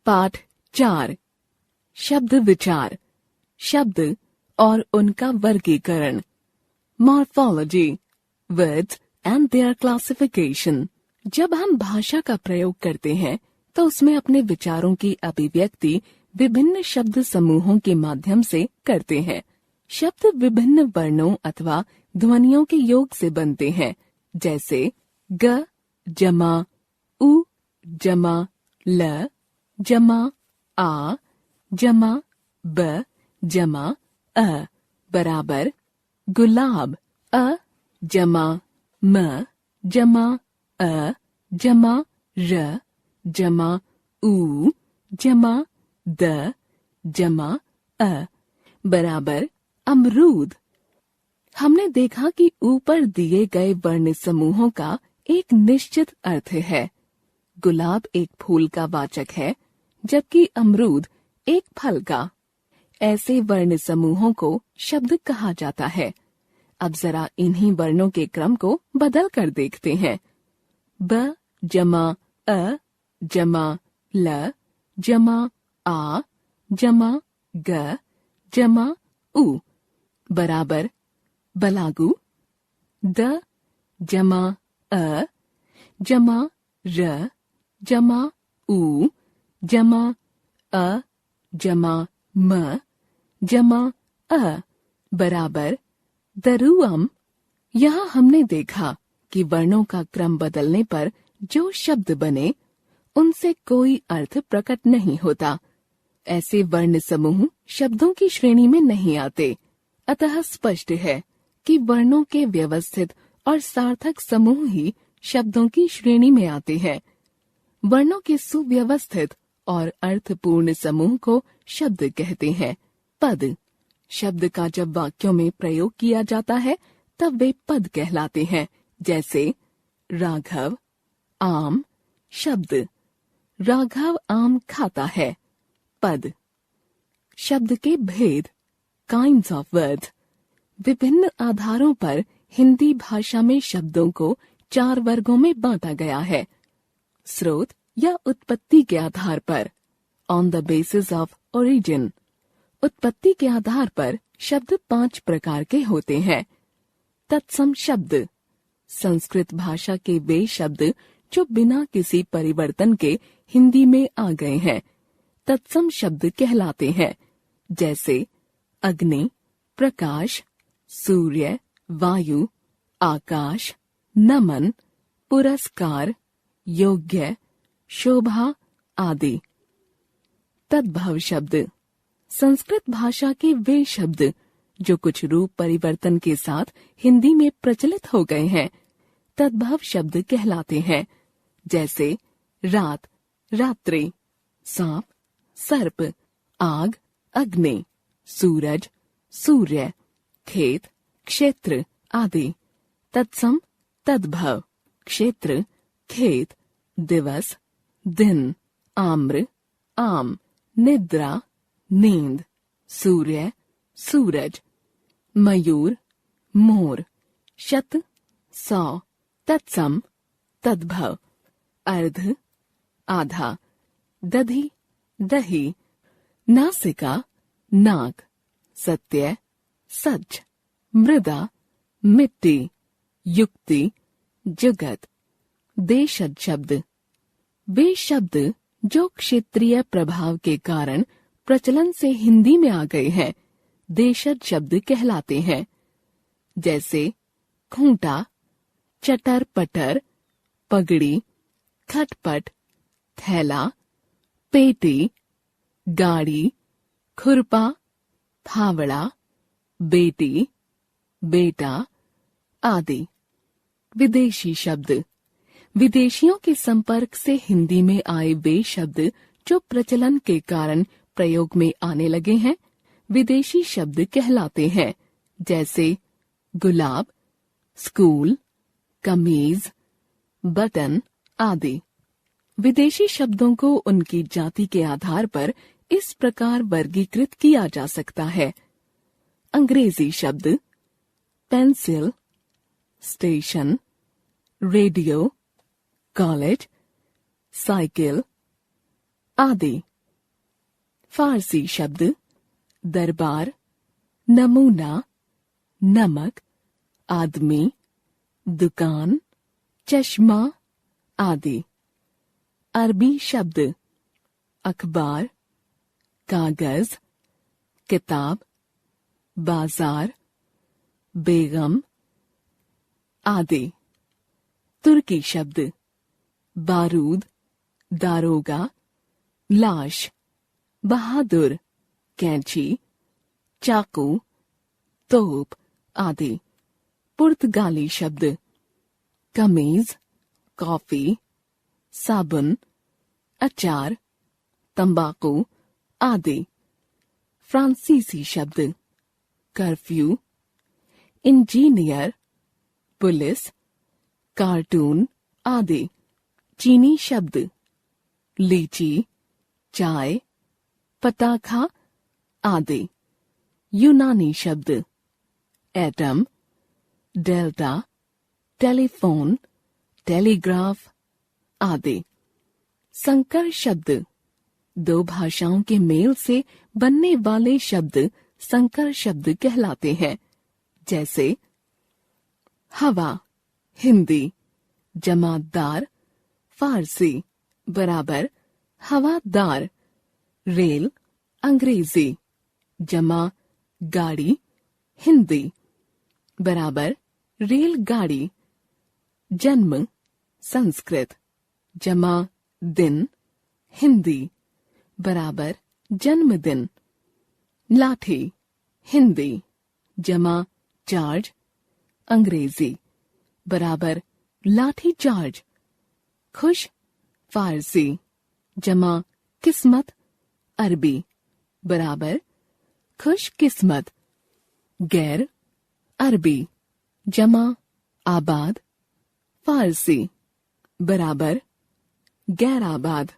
पाठ 4 शब्द विचार, शब्द और उनका वर्गीकरण। Morphology, words and there classification. जब हम भाषा का प्रयोग करते हैं तो उसमें अपने विचारों की अभिव्यक्ति विभिन्न शब्द समूहों के माध्यम से करते हैं। शब्द विभिन्न वर्णों अथवा ध्वनियों के योग से बनते हैं, जैसे ग जमा उ जमा ल जमा आ जमा ब जमा अ बराबर गुलाब अ जमा म जमा अ जमा र जमा उ जमा द जमा अ बराबर अमरूद। हमने देखा कि ऊपर दिए गए वर्ण समूहों का एक निश्चित अर्थ है। गुलाब एक फूल का वाचक है, जबकि अमरूद एक फल का। ऐसे वर्ण समूहों को शब्द कहा जाता है। अब जरा इन्हीं वर्णों के क्रम को बदल कर देखते हैं। ब जमा अ जमा ल जमा आ जमा ग जमा उ बराबर बलागु। द जमा अ जमा र जमा उ जमा अ जमा म जमा अ बराबर दरुअम। यहाँ हमने देखा कि वर्णों का क्रम बदलने पर जो शब्द बने उनसे कोई अर्थ प्रकट नहीं होता। ऐसे वर्ण समूह शब्दों की श्रेणी में नहीं आते। अतः स्पष्ट है कि वर्णों के व्यवस्थित और सार्थक समूह ही शब्दों की श्रेणी में आते हैं। वर्णों के सुव्यवस्थित और अर्थपूर्ण समूह को शब्द कहते हैं। पद शब्द का जब वाक्यों में प्रयोग किया जाता है तब वे पद कहलाते हैं, जैसे राघव आम। शब्द राघव आम खाता है। पद शब्द के भेद काइंड्स ऑफ वर्ड्स। विभिन्न आधारों पर हिंदी भाषा में शब्दों को 4 वर्गों में बांटा गया है। स्रोत या उत्पत्ति के आधार पर, on the basis of origin. उत्पत्ति के आधार पर शब्द 5 प्रकार के होते हैं। तत्सम शब्द संस्कृत भाषा के वे शब्द जो बिना किसी परिवर्तन के हिंदी में आ गए हैं, तत्सम शब्द कहलाते हैं, जैसे अग्नि, प्रकाश, सूर्य, वायु, आकाश, नमन, पुरस्कार, योग्य, शोभा आदि। तद्भव शब्द संस्कृत भाषा के वे शब्द जो कुछ रूप परिवर्तन के साथ हिंदी में प्रचलित हो गए हैं, तद्भव शब्द कहलाते हैं, जैसे रात, रात्रि, सांप, सर्प, आग, अग्नि, सूरज, सूर्य, खेत, क्षेत्र आदि। तत्सम, तद्भव, क्षेत्र, खेत, दिवस, दिन, आम्र, आम, निद्रा, नींद, सूर्य, सूरज, मयूर, मोर, शत, 100। तत्सम, तद्भव, अर्ध, आधा, दधि, दही, नासिका, नाक, सत्य, सच, मृदा, मिट्टी, युक्ति, जुगत। देशज शब्द वे शब्द जो क्षेत्रीय प्रभाव के कारण प्रचलन से हिंदी में आ गए हैं, देशज शब्द कहलाते हैं, जैसे खूंटा, चटर पटर, पगड़ी, खटपट, थैला, पेटी, गाड़ी, खुरपा, फावड़ा, बेटी, बेटा आदि। विदेशी शब्द विदेशियों के संपर्क से हिंदी में आए वे शब्द जो प्रचलन के कारण प्रयोग में आने लगे हैं, विदेशी शब्द कहलाते हैं, जैसे गुलाब, स्कूल, कमीज, बटन आदि। विदेशी शब्दों को उनकी जाति के आधार पर इस प्रकार वर्गीकृत किया जा सकता है। अंग्रेजी शब्द pencil, station, radio, college, cycle आदि। फारसी शब्द दरबार, नमूना, नमक, आदमी, दुकान, चश्मा आदि। अरबी शब्द अखबार, कागज, किताब, बाजार, बेगम आदि। तुर्की शब्द बारूद, दारोगा, लाश, बहादुर, कैंची, चाकू, तोप आदि। पुर्तगाली शब्द कमीज, कॉफी, साबुन, अचार, तंबाकू आदि। फ्रांसीसी शब्द कर्फ्यू, इंजीनियर, पुलिस, कार्टून आदि। चीनी शब्द लीची, चाय, पताखा आदि। यूनानी शब्द एटम, डेल्टा, टेलीफोन, टेलीग्राफ आदि। संकर शब्द दो भाषाओं के मेल से बनने वाले शब्द संकर शब्द कहलाते हैं। जैसे हवा हिंदी जमातदार फारसी बराबर हवादार। रेल अंग्रेजी जमा गाड़ी हिंदी बराबर रेलगाड़ी। जन्म संस्कृत जमा दिन हिंदी बराबर जन्मदिन। लाठी हिंदी जमा चार्ज अंग्रेजी बराबर लाठी चार्ज। खुश फारसी जमा किस्मत अरबी बराबर खुश किस्मत। गैर अरबी जमा आबाद फारसी बराबर गैर आबाद।